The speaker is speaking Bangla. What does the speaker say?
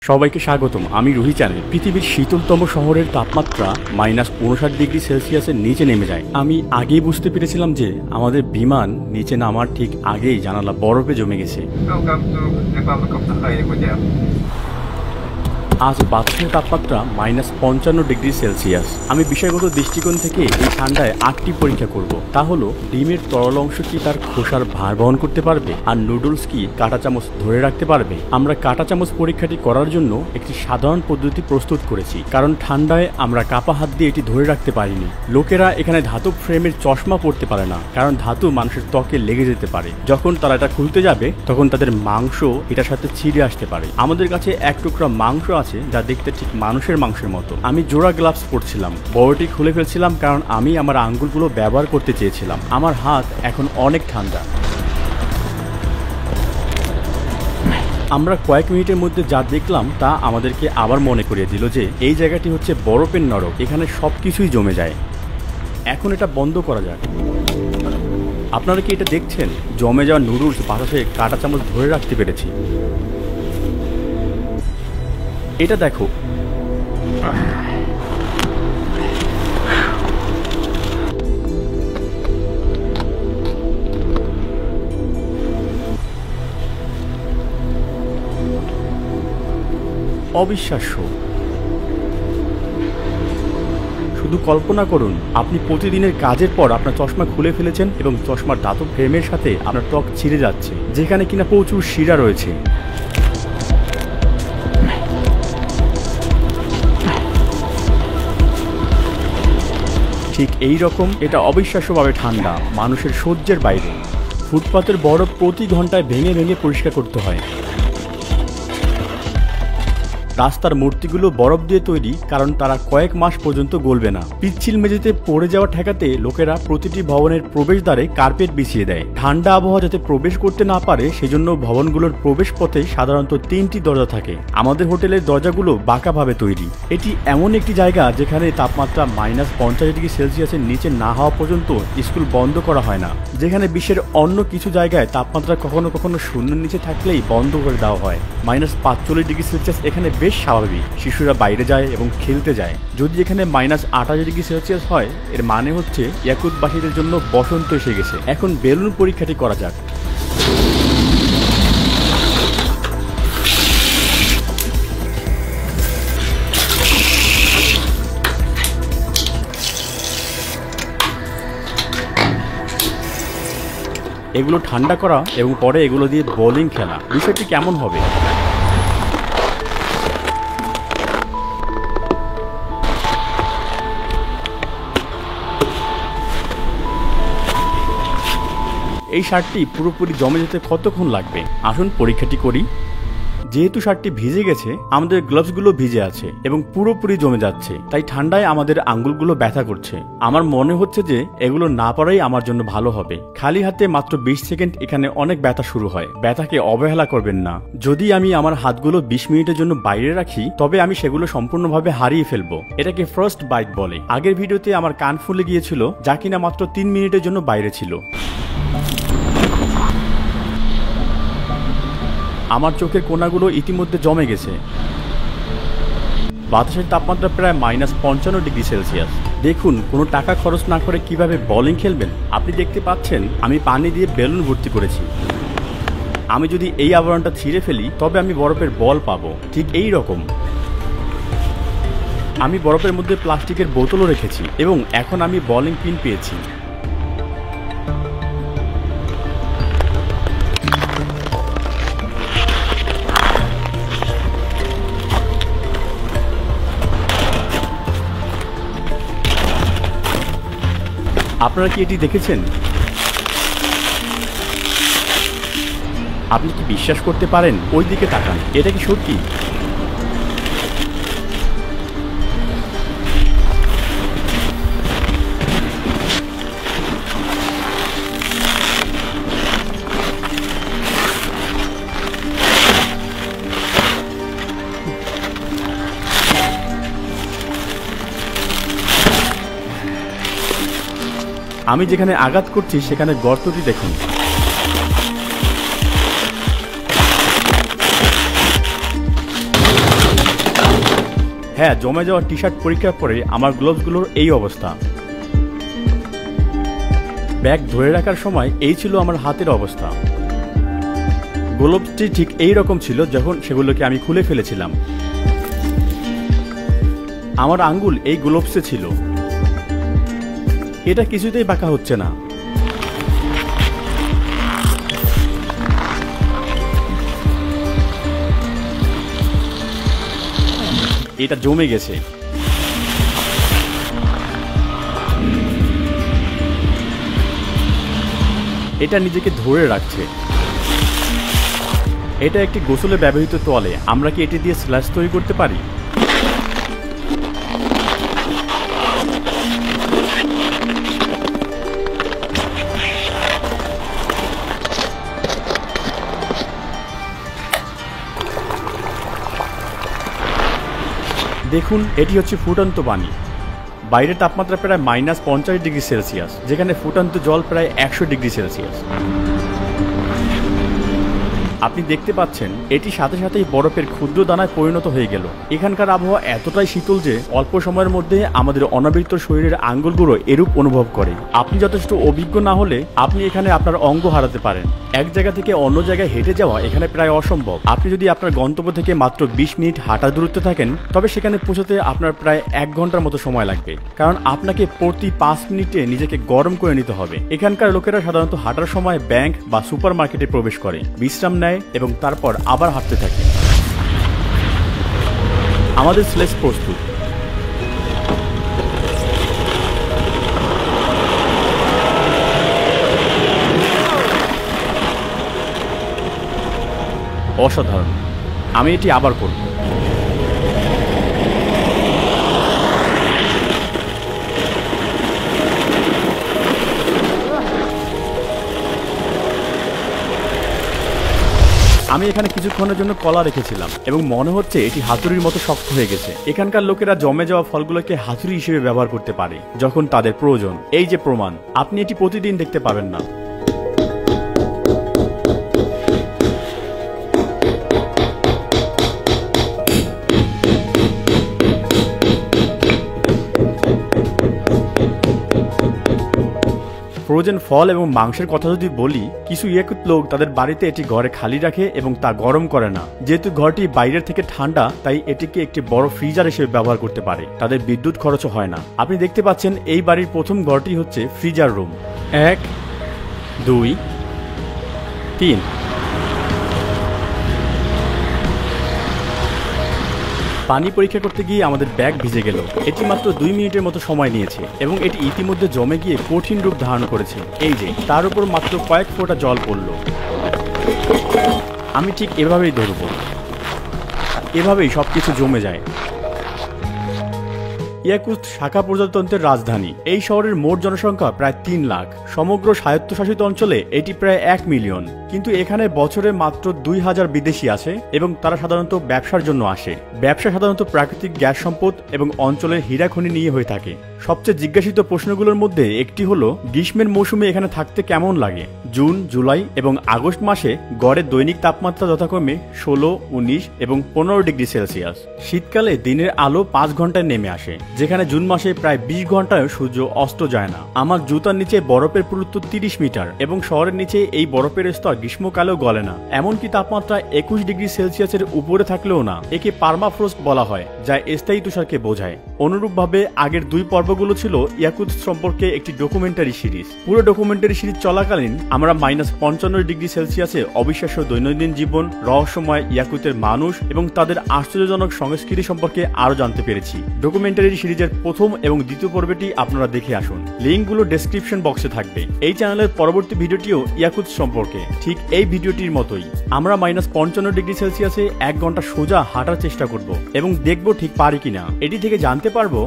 সবাইকে স্বাগতম। আমি রুহি চ্যানেল। পৃথিবীর শীতলতম শহরের তাপমাত্রা -59°C নিচে নেমে যায়। আমি আগেই বুঝতে পেরেছিলাম যে আমাদের বিমান নিচে নামার ঠিক আগেই জানালা বরফে জমে গেছে। আজ বাতাসের তাপমাত্রা -55°C। আমি বিষয়গত দৃষ্টিকোণ থেকে এই ঠান্ডায় 8টি পরীক্ষা করব। তা হলো ডিমের তরল অংশ কি তার খোসার ভার বহন করতে পারবে, আর নুডলস কি কাঁটা চামচ ধরে রাখতে পারবে। আমরা কাঁটা চামচ পরীক্ষাটি করার জন্য একটি সাধারণ পদ্ধতি প্রস্তুত করেছি, কারণ ঠান্ডায় আমরা কাপা হাত দিয়ে এটি ধরে রাখতে পারিনি। লোকেরা এখানে ধাতব ফ্রেমের চশমা পরতে পারে না, কারণ ধাতু মানুষের ত্বকে লেগে যেতে পারে। যখন তারা এটা খুলতে যাবে তখন তাদের মাংস এটার সাথে ছিঁড়ে আসতে পারে। আমাদের কাছে এক টুকরা মাংস আছে যা দেখতে ঠিক মানুষের মাংসের মতো। আমি জোড়া গ্লাভস পরছিলাম, বড়টি খুলে ফেলছিলাম কারণ আমি আমার আঙ্গুলগুলো ব্যবহার করতে চেয়েছিলাম। আমার হাত এখন অনেক ঠান্ডা। আমরা কয়েক মিনিটের মধ্যে যা দেখলাম তা আমাদেরকে আবার মনে করিয়ে দিল যে এই জায়গাটি হচ্ছে বরফের নরক। এখানে সবকিছুই জমে যায়। এখন এটা বন্ধ করা যাক। আপনারা কি এটা দেখছেন? জমে যাওয়া নুডলস বাতাসে কাঁটা চামচ ধরে রাখতে পেরেছি। এটা দেখো, অবিশ্বাস্য। শুধু কল্পনা করুন, আপনি প্রতিদিনের কাজের পর আপনার চশমা খুলে ফেলেছেন এবং চশমার ধাতব ফ্রেমের সাথে আপনার ত্বক ছিঁড়ে যাচ্ছে, যেখানে কিনা প্রচুর শিরা রয়েছে। ঠিক এই রকম এটা অবিশ্বাস্যভাবে ঠান্ডা, মানুষের সহ্যের বাইরে। ফুটপাতের বরফ প্রতি ঘন্টায় ভেঙে ভেঙে পরিষ্কার করতে হয়। রাস্তার মূর্তিগুলো বরফ দিয়ে তৈরি, কারণ তারা কয়েক মাস পর্যন্ত গলবে না। পিচ্ছিল মেঝেতে পড়ে যাওয়া ঠেকাতে লোকেরা প্রতিটি ভবনের প্রবেশদ্বারে কার্পেট বিছিয়ে দেয়। ঠান্ডা আবহাওয়া যাতে প্রবেশ করতে না পারে সেজন্য ভবনগুলোর প্রবেশ পথে সাধারণত 3টি দরজা থাকে। আমাদের হোটেলের দরজাগুলো বাঁকাভাবে তৈরি। এটি এমন একটি জায়গা যেখানে তাপমাত্রা -50°C নিচে না হওয়া পর্যন্ত স্কুল বন্ধ করা হয় না। যেখানে বিশ্বের অন্য কিছু জায়গায় তাপমাত্রা কখনো কখনো শূন্যের নিচে থাকলেই বন্ধ করে দেওয়া হয়। -45°C এখানে বেশ স্বাভাবিক। শিশুরা বাইরে যায় এবং খেলতে যায়। যদি এখানে -28°C হয়, এর মানে হচ্ছে ইয়াকুতবাসীদের জন্য বসন্ত এসে গেছে। এখন বেলুন পরীক্ষাটি করা যাক। এগুলো ঠান্ডা করা এবং পরে এগুলো দিয়ে বোলিং খেলা, বিষয়টি কেমন হবে? এই শার্টটি পুরোপুরি জমে যেতে কতক্ষণ লাগবে? আসুন পরীক্ষাটি করি। যেহেতু শার্টটি ভিজে গেছে, আমাদের গ্লাভসগুলো ভিজে আছে এবং পুরোপুরি জমে যাচ্ছে, তাই ঠান্ডায় আমাদের আঙ্গুলগুলো ব্যথা করছে। আমার মনে হচ্ছে যে এগুলো না পরাই আমার জন্য ভালো হবে। খালি হাতে মাত্র 20 সেকেন্ড এখানে অনেক ব্যথা শুরু হয়। ব্যথাকে অবহেলা করবেন না। যদি আমি আমার হাতগুলো 20 মিনিটের জন্য বাইরে রাখি, তবে আমি সেগুলো সম্পূর্ণভাবে হারিয়ে ফেলবো। এটাকে ফার্স্ট বাইট বলে। আগের ভিডিওতে আমার কান ফুলে গিয়েছিল, যা কিনা মাত্র 3 মিনিটের জন্য বাইরে ছিল। আমার চোখের কোনাগুলো ইতিমধ্যে জমে গেছে। বাতাসের তাপমাত্রা প্রায় -55°C। দেখুন, কোনো টাকা খরচ না করে কিভাবে বোলিং খেলবেন। আপনি দেখতে পাচ্ছেন আমি পানি দিয়ে বেলুন ভর্তি করেছি। আমি যদি এই আবরণটা ছিঁড়ে ফেলি তবে আমি বরফের বল পাবো। ঠিক এই রকম। আমি বরফের মধ্যে প্লাস্টিকের বোতলও রেখেছি এবং এখন আমি বোলিং পিন পেয়েছি। আপনারা কি এটি দেখেছেন? আপনি কি বিশ্বাস করতে পারেন? ওই দিকে তাকান। এটা কি সত্যি? আমি যেখানে আঘাত করছি সেখানে গর্তটি দেখুন। হ্যাঁ, জমে যাওয়া টি শার্ট পরীক্ষার পরে আমার গ্লোভসগুলোর এই অবস্থা। ব্যাগ ধরে রাখার সময় এই ছিল আমার হাতের অবস্থা। গ্লোভসটি ঠিক এই রকম ছিল যখন সেগুলোকে আমি খুলে ফেলেছিলাম। আমার আঙ্গুল এই গ্লোভসে ছিল। এটা কিছুতেই বাঁকা হচ্ছে না। এটা জমে গেছে। এটা নিজেকে ধরে রাখছে। এটা একটি গোসলে ব্যবহৃত তোয়ালে। আমরা কি এটি দিয়ে স্ল্যাশ তৈরি করতে পারি? দেখুন, এটি হচ্ছে ফুটন্ত পানি। বাইরের তাপমাত্রা প্রায় -50°C, যেখানে ফুটন্ত জল প্রায় 100°C। আপনি দেখতে পাচ্ছেন এটি সাথে সাথেই বরফের ক্ষুদ্র দানায় পরিণত হয়ে গেল। এখানকার আবহাওয়া এতটাই শীতল যে অল্প সময়ের মধ্যে আমাদের অনাবৃত শরীরের আঙ্গুলগুলো এরূপ অনুভব করে। আপনি যথেষ্ট অভিজ্ঞ না হলে আপনি এখানে আপনার অঙ্গ হারাতে পারেন। এক জায়গা থেকে অন্য জায়গায় হেঁটে যাওয়া এখানে প্রায় অসম্ভব। আপনি যদি আপনার গন্তব্য থেকে মাত্র 20 মিনিট হাঁটার দূরত্বে থাকেন, তবে সেখানে পৌঁছতে আপনার প্রায় 1 ঘন্টার মতো সময় লাগবে, কারণ আপনাকে প্রতি 5 মিনিটে নিজেকে গরম করে নিতে হবে। এখানকার লোকেরা সাধারণত হাঁটার সময় ব্যাংক বা সুপার মার্কেটে প্রবেশ করে, বিশ্রাম নেয় এবং তারপর আবার হাঁটতে থাকে। আমাদের স্লেজ প্রস্তুত। অসাধারণ। আমি এটি আবার করব। আমি এখানে কিছুক্ষণের জন্য কলা রেখেছিলাম এবং মনে হচ্ছে এটি হাতুড়ির মতো শক্ত হয়ে গেছে। এখানকার লোকেরা জমে যাওয়া ফলগুলোকে হাতুড়ি হিসেবে ব্যবহার করতে পারে যখন তাদের প্রয়োজন। এই যে প্রমাণ, আপনি এটি প্রতিদিন দেখতে পাবেন না। ফ্রোজেন ফল এবং মাংসের কথা যদি বলি, কিছু ইয়াকুত লোক তাদের বাড়িতে এটি ঘরে খালি রাখে এবং তা গরম করে না। যেহেতু ঘরটি বাইরের থেকে ঠান্ডা, তাই এটিকে একটি বড় ফ্রিজার হিসেবে ব্যবহার করতে পারে। তাদের বিদ্যুৎ খরচও হয় না। আপনি দেখতে পাচ্ছেন এই বাড়ির প্রথম ঘরটি হচ্ছে ফ্রিজার রুম। 1, 2, 3। পানি পরীক্ষা করতে গিয়ে আমাদের ব্যাগ ভিজে গেল। এটি মাত্র 2 মিনিটের মতো সময় নিয়েছে এবং এটি ইতিমধ্যে জমে গিয়ে কঠিন রূপ ধারণ করেছে। এই যে, তার উপর মাত্র কয়েক ফোঁটা জল পড়ল। আমি ঠিক এভাবেই ধরব। এভাবেই সবকিছু জমে যায়। ইয়াকুত শাখা প্রজাতন্ত্রের রাজধানী। এই শহরের মোট জনসংখ্যা প্রায় 3 লাখ। সমগ্র স্বায়ত্তশাসিত অঞ্চলে এটি প্রায় 1 মিলিয়ন। কিন্তু এখানে বছরে মাত্র 2000 বিদেশি আছে এবং তারা সাধারণত ব্যবসার জন্য আসে। ব্যবসা সাধারণত প্রাকৃতিক গ্যাস সম্পদ এবং অঞ্চলের হীরা খনি নিয়ে হয়ে থাকে। সবচেয়ে জিজ্ঞাসিত প্রশ্নগুলোর মধ্যে একটি হলো, গ্রীষ্মের মৌসুমে এখানে থাকতে কেমন লাগে? জুন, জুলাই এবং আগস্ট মাসে গড়ে দৈনিক তাপমাত্রা যথাক্রমে 16, 19 এবং 15°C। শীতকালে দিনের আলো 5 ঘন্টায় নেমে আসে, যেখানে জুন মাসে প্রায় 20 ঘন্টায় সূর্য অস্ত যায় না। আমার জুতার নিচে বরফের পুরুত্ব 30 মিটার এবং শহরের নিচে এই বরফের স্তর গ্রীষ্মকালেও গলে না। এমনকি তাপমাত্রা 21°C উপরে থাকলেও না। একে পার্মাফ্রস্ট বলা হয়, যা স্থায়ী তুষারকে বোঝায়। অনুরূপভাবে আগের 2 পর্বগুলো ছিল ইয়াকুত সম্পর্কে একটি ডকুমেন্টারি সিরিজ। পুরো ডকুমেন্টারি সিরিজ চলাকালীন আমরা -55°C অবিশ্বাস্য দৈনন্দিন জীবন, রহস্যময় ইয়াকুতের মানুষ এবং তাদের আশ্চর্যজনক সংস্কৃতি সম্পর্কে আরো জানতে পেরেছি। ডকুমেন্টারি সিরিজের প্রথম এবং দ্বিতীয় পর্বটি আপনারা দেখে আসুন। লিঙ্কগুলো ডেসক্রিপশন বক্সে থাকবে। এই চ্যানেলের পরবর্তী ভিডিওটিও ইয়াকুত সম্পর্কে, ঠিক এই ভিডিওটির মতোই। আমরা -55°C 1 ঘন্টা সোজা হাঁটার চেষ্টা করব এবং দেখব ঠিক পারি কিনা। এটি থেকে জানতে পারবো